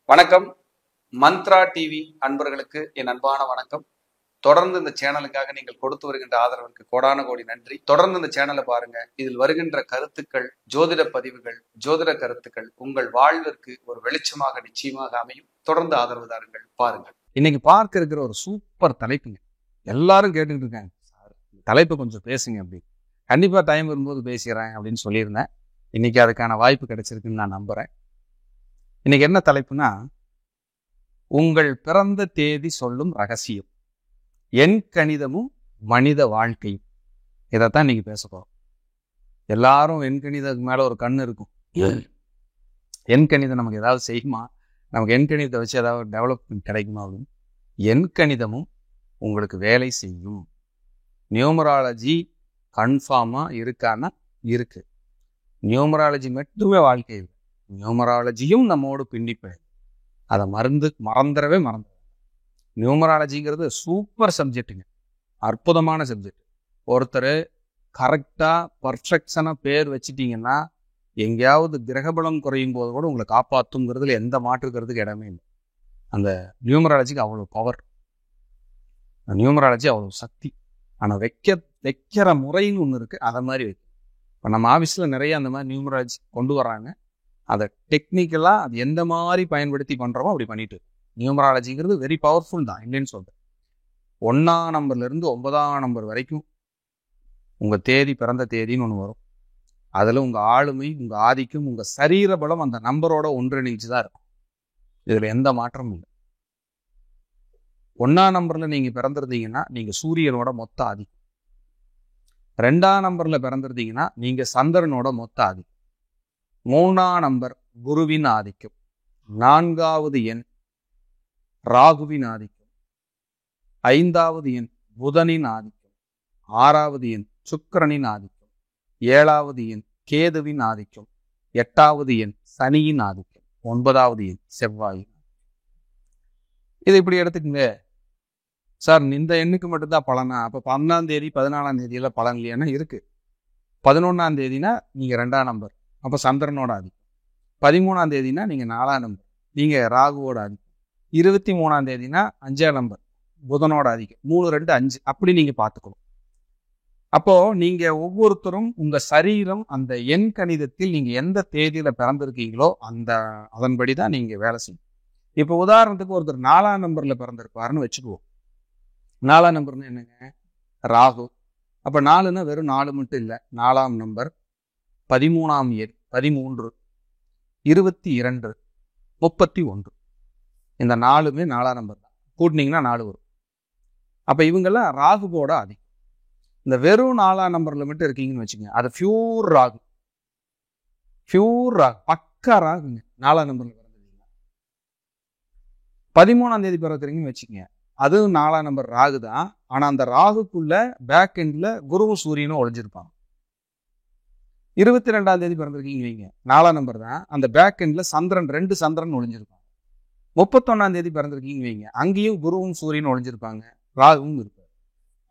வணக்கம். மந்த்ரா டிவி அன்பர்களுக்கு என் அன்பான வணக்கம். தொடர்ந்து இந்த சேனலுக்காக நீங்கள் கொடுத்து வருகின்ற ஆதரவுக்கு கோடான கோடி நன்றி. தொடர்ந்து இந்த சேனலை பாருங்க. இதில் வருகின்ற கருத்துக்கள், ஜோதிட பதிவுகள், ஜோதிட கருத்துக்கள் உங்கள் வாழ்விற்கு ஒரு வெளிச்சமாக நிச்சயமாக அமையும். தொடர்ந்து ஆதரவு தாருங்கள், பாருங்கள். இன்னைக்கு பார்க்க இருக்கிற ஒரு சூப்பர் தலைப்புங்க. எல்லாரும் கேட்டுக்கிட்டு இருக்காங்க, சார் தலைப்பு கொஞ்சம் பேசுங்க அப்படி. கண்டிப்பா டைம் வரும்போது பேசுகிறேன் அப்படின்னு சொல்லியிருந்தேன். இன்னைக்கு அதுக்கான வாய்ப்பு கிடைச்சிருக்குன்னு நான் நம்புறேன். இன்னைக்கு என்ன தலைப்புனா, உங்கள் பிறந்த தேதி சொல்லும் ரகசியம், எண் கணிதமும் மனித வாழ்க்கையும். இதைத்தான் இன்னைக்கு பேச போறோம். எல்லாரும் எண் கணிதத்துக்கு மேல ஒரு கண்ணு இருக்கும். எண் கணிதம் நமக்கு ஏதாவது செய்யுமா, நமக்கு எண் கணிதத்தை வச்சு ஏதாவது டெவலப்மெண்ட் கிடைக்குமா அப்படின்னு. எண் கணிதமும் உங்களுக்கு வேலை செய்யும். நியூமராலஜி கன்ஃபார்மா இருக்கான்னா இருக்கு. நியூமராலஜி மட்டுமே வாழ்க்கை இல்லை, நியூமராலஜியும் நம்மோடு பின்னிப்பேன். அதை மறந்துடவே மறந்துட. நியூமராலஜிங்கிறது சூப்பர் சப்ஜெக்டுங்க, அற்புதமான சப்ஜெக்ட். ஒருத்தர் கரெக்டா பர்ஃபெக்ஷனா பேர் வச்சுட்டீங்கன்னா எங்கேயாவது கிரகபலம் குறையும் போது கூட உங்களை காப்பாற்றுங்கிறதுல எந்த மாற்றுக்கிறதுக்கு இடமே இல்லை. அந்த நியூமராலஜிக்கு அவ்வளோ பவர், நியூமராலஜி அவ்வளோ சக்தி. ஆனால் வைக்கிற முறைன்னு ஒன்று இருக்கு, அதை மாதிரி வைக்கும். இப்போ நம்ம ஆஃபீஸில் நிறைய அந்த மாதிரி நியூமராலஜி கொண்டு வராங்க. அதை டெக்னிக்கலாக அது எந்த மாதிரி பயன்படுத்தி பண்ணுறோமோ அப்படி பண்ணிட்டு. நியூமராலஜிங்கிறது வெரி பவர்ஃபுல் தான், இல்லைன்னு சொல்கிறேன். 1ஆம் நம்பர்லேருந்து 9ஆம் நம்பர் வரைக்கும் உங்கள் தேதி, பிறந்த தேதின்னு ஒன்று வரும். அதில் உங்கள் ஆளுமை, உங்கள் ஆதிக்கம், உங்கள் சரீர பலம் அந்த நம்பரோட ஒன்றிணைச்சு தான் இருக்கும். இதில் எந்த மாற்றமும் இல்லை. 1ஆம் நம்பரில் நீங்கள் பிறந்திருந்தீங்கன்னா நீங்கள் சூரியனோட மொத்த ஆதிக்கம். 2ஆம் நம்பரில் பிறந்திருந்தீங்கன்னா நீங்கள் சந்திரனோட மொத்த ஆதிக்கம். 3ஆம் நம்பர் குருவின் ஆதிக்கம். 4வது எண் ராகுவின் ஆதிக்கம். 5வது எண் புதனின் ஆதிக்கம். 6வது எண் சுக்கிரனின் ஆதிக்கம். 7வது எண் கேதுவின் ஆதிக்கம். 8வது எண் சனியின் ஆதிக்கம். 9வது எண் செவ்வாயின். இது இப்படி எடுத்துக்கங்க சார். இந்த எண்ணுக்கு மட்டும்தான் பலனா? அப்போ 11ஆம் தேதி 14ஆம் தேதியில பலன் இல்லையானா இருக்கு. 11ஆம் தேதினா நீங்க 2ஆம் நம்பர், அப்போ சந்திரனோட ஆதிக்கம். 13ஆம் தேதினா நீங்க 4ஆம் நம்பர், நீங்க ராகுவோட ஆதிக்கம். 23ஆம் தேதினா 5ஆம் நம்பர், புதனோட ஆதிக்கம். 3, 2, 5 அப்படி நீங்க பார்த்துக்கணும். அப்போ நீங்க ஒவ்வொருத்தரும் உங்க சரீரம் அந்த எண் கணிதத்தில் நீங்க எந்த தேதியில பிறந்திருக்கீங்களோ அதன்படிதான் நீங்க வேலை செய்யும். இப்போ உதாரணத்துக்கு ஒருத்தர் 4ஆம் நம்பர்ல பிறந்திருப்பாருன்னு வச்சுக்குவோம். 4ஆம் நம்பர்னு என்னங்க? ராகு. அப்ப 4ன்னா வெறும் 4 மட்டும் இல்லை, 4ஆம் நம்பர், 13ஆம் எண் 13, 22, 31. இந்த 4மே 4ஆம் நம்பர் தான். கூட்டினீங்கன்னா 4 வரும். அப்ப இவங்கெல்லாம் ராகுவோட ஆதிக்கம். இந்த வெறும் 4ஆம் நம்பர்ல மட்டும் இருக்கீங்கன்னு வச்சுக்கோங்க, அது பியூர் ராகு. பியூர் ராகு, பக்கா ராகுங்க. 4ஆம் நம்பர்ல பிறந்திருக்கீங்க. 13ஆம் தேதி பிறக்கிறீங்கன்னு வச்சுக்கோங்க, அது 4ஆம் நம்பர் ராகு தான். ஆனா அந்த ராகுக்குள்ள பேக் எண்ட்ல குருவும் சூரியனும் ஒழிஞ்சிருப்பாங்க. 22ஆம் தேதி பிறந்திருக்கீங்க வைங்க, 4ஆம் நம்பர் தான். அந்த பேக் எண்ட்ல சந்திரன், 2 சந்திரன் ஒழிஞ்சிருப்பாங்க. 31ஆம் தேதி பிறந்திருக்கீங்க வைங்க, அங்கேயும் குருவும் சூரியனும் ஒழிஞ்சிருப்பாங்க, ராகுவும் இருப்பாரு.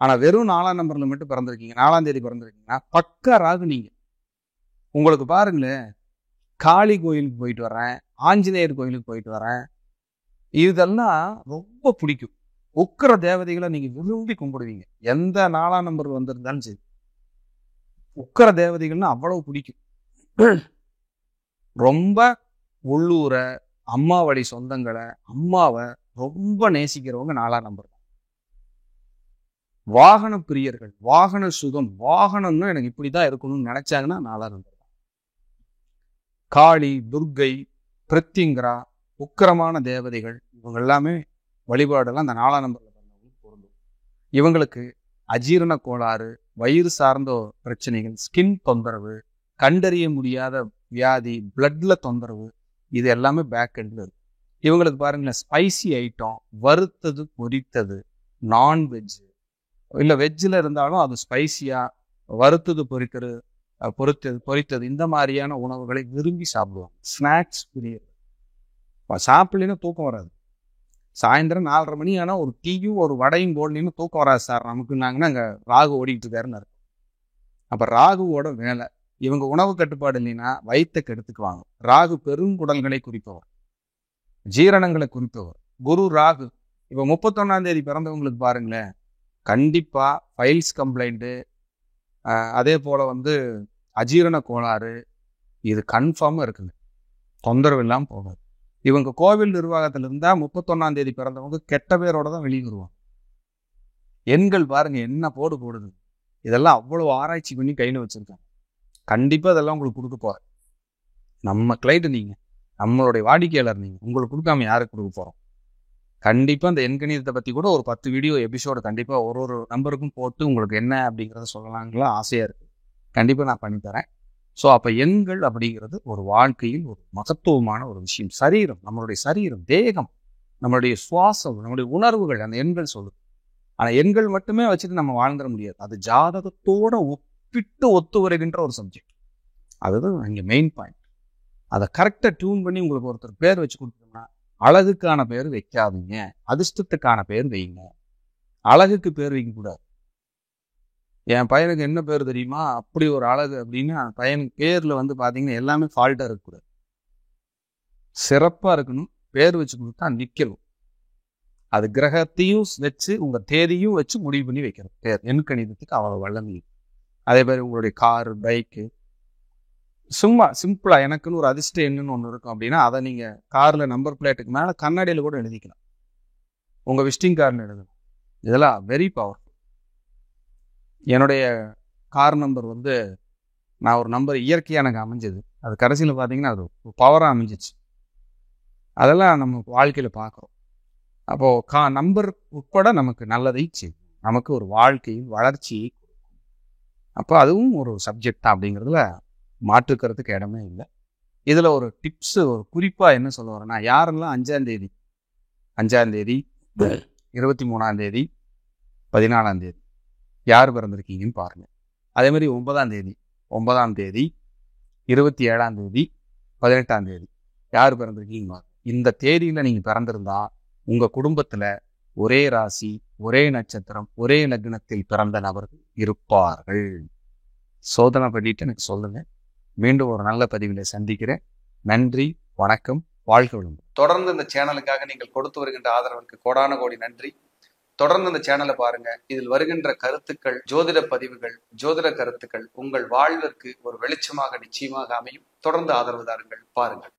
ஆனா வெறும் 4ஆம் நம்பர்ல மட்டும் பிறந்திருக்கீங்க, 4ஆம் தேதி பிறந்திருக்கீங்கன்னா பக்கா ராகு நீங்க. உங்களுக்கு பாருங்களேன், காளி கோயிலுக்கு போயிட்டு வரேன், ஆஞ்சநேயர் கோயிலுக்கு போயிட்டு வரேன், இதெல்லாம் ரொம்ப பிடிக்கும். உக்கிர தேவதைகளை நீங்க விரும்பி கும்பிடுவீங்க. எந்த 4ஆம் நம்பர் வந்திருந்தாலும் சரி, உக்கிர தேவதைகள்னா அவ்வளவு பிடிக்கும். ரொம்ப உள்ளூர அம்மா வழி சொந்தங்களை, அம்மாவை ரொம்ப நேசிக்கிறவங்க 4ஆம் நம்பர் தான். வாகன பிரியர்கள், வாகன சுகம், வாகனம்னு எனக்கு இப்படிதான் இருக்கணும்னு நினைச்சாங்கன்னா 4ஆம் நம்பர் தான். காளி, துர்கை, பிரித்திங்கரா, உக்கிரமான தேவதைகள், இவங்க எல்லாமே வழிபாடெல்லாம் அந்த 4ஆம் நம்பர்ல பிறந்தவங்களுக்கு பொருந்தும். இவங்களுக்கு அஜீரண கோளாறு, வயிறு சார்ந்த பிரச்சனைகள், ஸ்கின் தொந்தரவு, கண்டறிய முடியாத வியாதி, பிளட்ல தொந்தரவு, இது எல்லாமே பேக் எண்ட்ல இருக்கு. இவங்களுக்கு பாருங்களேன், ஸ்பைசி ஐட்டம், வறுத்தது, பொரித்தது, நான்வெஜ் இல்ல வெஜ்ஜில் இருந்தாலும் அது ஸ்பைசியா, வறுத்தது, பொரித்தது இந்த மாதிரியான உணவுகளை விரும்பி சாப்பிடுவாங்க. ஸ்நாக்ஸ் பிரியர். சாப்பிடலன்னா தூக்கம் வராது. சாயந்தரம் 4:30 மணி ஆனால் ஒரு டீயும் ஒரு வடையும் போடலின்னு தூக்கம் வராது சார் நமக்குன்னாங்கன்னா அங்கே ராகு ஓடிட்டு இருக்காருன்னு அர்த்தம். அப்போ ராகுவோட வேலை, இவங்க உணவு கட்டுப்பாடு இல்லைன்னா வயிற்றை கெடுத்துக்குவாங்க. ராகு பெருங்குடல்களை குறிப்பவர். ஜீரணங்களை குறிப்பவர். குரு ராகு. இப்போ 31ஆம் தேதி பிறந்தவங்களுக்கு பாருங்களேன், கண்டிப்பா ஃபைல்ஸ் கம்ப்ளைண்ட்டு, அதே போல அஜீரண கோளாறு, இது கன்ஃபார்மா இருக்குங்க. தொந்தரவு இல்லாமல் போகாது. இவங்க கோவில் நிர்வாகத்தில் இருந்தா 31ஆம் தேதி பிறந்தவங்க கெட்ட பேரோட தான் வெளியே வருவாங்க. எண்கள் பாருங்க என்ன போடுது. இதெல்லாம் அவ்வளவு ஆராய்ச்சி பண்ணி கையில் வச்சிருக்காங்க. கண்டிப்பா இதெல்லாம் உங்களுக்கு கொடுக்க போறேன். நம்ம கிளைண்ட் நீங்க, நம்மளுடைய வாடிக்கையாளர் நீங்க, உங்களுக்கு கொடுக்காம யாருக்கு கொடுக்க போறோம்? கண்டிப்பா இந்த எண்கணிதத்தை பத்தி கூட ஒரு 10 வீடியோ எபிசோடு கண்டிப்பா ஒரு நம்பருக்கும் போட்டு உங்களுக்கு என்ன அப்படிங்கிறத சொல்லலாங்களா ஆசையா இருக்கு. கண்டிப்பா நான் பண்ணித்தரேன். ஸோ அப்ப எண்கள் அப்படிங்கிறது ஒரு வாழ்க்கையில் ஒரு மகத்துவமான ஒரு விஷயம். சரீரம், நம்மளுடைய சரீரம், தேகம், நம்மளுடைய சுவாசம், நம்மளுடைய உணர்வுகள் அந்த எண்கள் சொல்லுது. ஆனா எண்கள் மட்டுமே வச்சுட்டு நம்ம வாழ்ந்துட முடியாது. அது ஜாதகத்தோட ஒப்பிட்டு ஒத்து வருகின்ற ஒரு சப்ஜெக்ட். அதுதான் இங்க மெயின் பாயிண்ட். அதை கரெக்டா டியூன் பண்ணி உங்களுக்கு ஒருத்தர் பேர் வச்சு கொடுத்தோம்னா, அழகுக்கான பேர் வைக்காதீங்க, அதிர்ஷ்டத்துக்கான பேர் வைங்க. அழகுக்கு பேர் வைக்க கூடாது. என் பையனுக்கு என்ன பேர் தெரியுமா, அப்படி ஒரு அழகு அப்படின்னு பையனுக்கு பேர்ல பாத்தீங்கன்னா எல்லாமே ஃபால்ட்டா இருக்கக்கூடாது, சிறப்பா இருக்கணும். பேர் வச்சு கொடுத்தா நிக்கணும். அது கிரகத்தையும் வச்சு உங்க தேதியும் வச்சு முடிவு பண்ணி வைக்கணும். பேர் எண்கணிதத்துக்கு அவ்வளவு வல்லமை. அதே மாதிரி உங்களுடைய காரு, பைக்கு, சும்மா சிம்பிளா எனக்குன்னு ஒரு அதிர்ஷ்ட எண்ணுன்னு ஒன்று இருக்கும் அப்படின்னா அதை நீங்க கார்ல நம்பர் பிளேட்டுக்கு மேல கண்ணாடியில கூட எழுதிக்கலாம். உங்க விசிட்டிங் கார்டுன்னு எழுதணும். இதெல்லாம் வெரி பவர்ஃபுல். என்னுடைய கார் நம்பர் நான் ஒரு நம்பர் இயற்கையாக எனக்கு அமைஞ்சது. அது கடைசியில் பார்த்தீங்கன்னா அது பவராக அமைஞ்சிச்சு. அதெல்லாம் நம்ம வாழ்க்கையில் பார்க்குறோம். அப்போது நம்பர் உட்பட நமக்கு நல்லதை செய்யும், நமக்கு ஒரு வாழ்க்கையில் வளர்ச்சியை கொடுக்கும். அப்போ அதுவும் ஒரு சப்ஜெக்ட் தான் அப்படிங்கிறதுல மாற்றுக்கிறதுக்கு இடமே இல்லை. இதில் ஒரு டிப்ஸு, ஒரு குறிப்பாக என்ன சொல்ல வரேன்னா, யாரெல்லாம் 5ஆம் தேதி 23ஆம் தேதி 14ஆம் தேதி யார் பிறந்திருக்கீங்கன்னு பாருங்க. அதே மாதிரி 9ஆம் தேதி 27ஆம் தேதி 18ஆம் தேதி யார் பிறந்திருக்கீங்க. இந்த தேதியில நீங்க பிறந்திருந்தா உங்க குடும்பத்துல ஒரே ராசி, ஒரே நட்சத்திரம், ஒரே லக்னத்தில் பிறந்த நபர்கள் இருப்பார்கள். சோதனை பண்ணிட்டு எனக்கு சொல்லுங்க. மீண்டும் ஒரு நல்ல பதிவில சந்திக்கிறேன். நன்றி, வணக்கம், வாழ்க வளமுடன். தொடர்ந்து இந்த சேனலுக்காக நீங்கள் கொடுத்து வருகின்ற ஆதரவுக்கு கோடான கோடி நன்றி. தொடர்ந்து இந்த சேனலை பாருங்க. இதில் வருகின்ற கருத்துக்கள், ஜோதிட பதிவுகள், ஜோதிட கருத்துக்கள் உங்கள் வாழ்விற்கு ஒரு வெளிச்சமாக நிச்சயமாக அமையும். தொடர்ந்து ஆதரவு தாருங்கள், பாருங்கள்.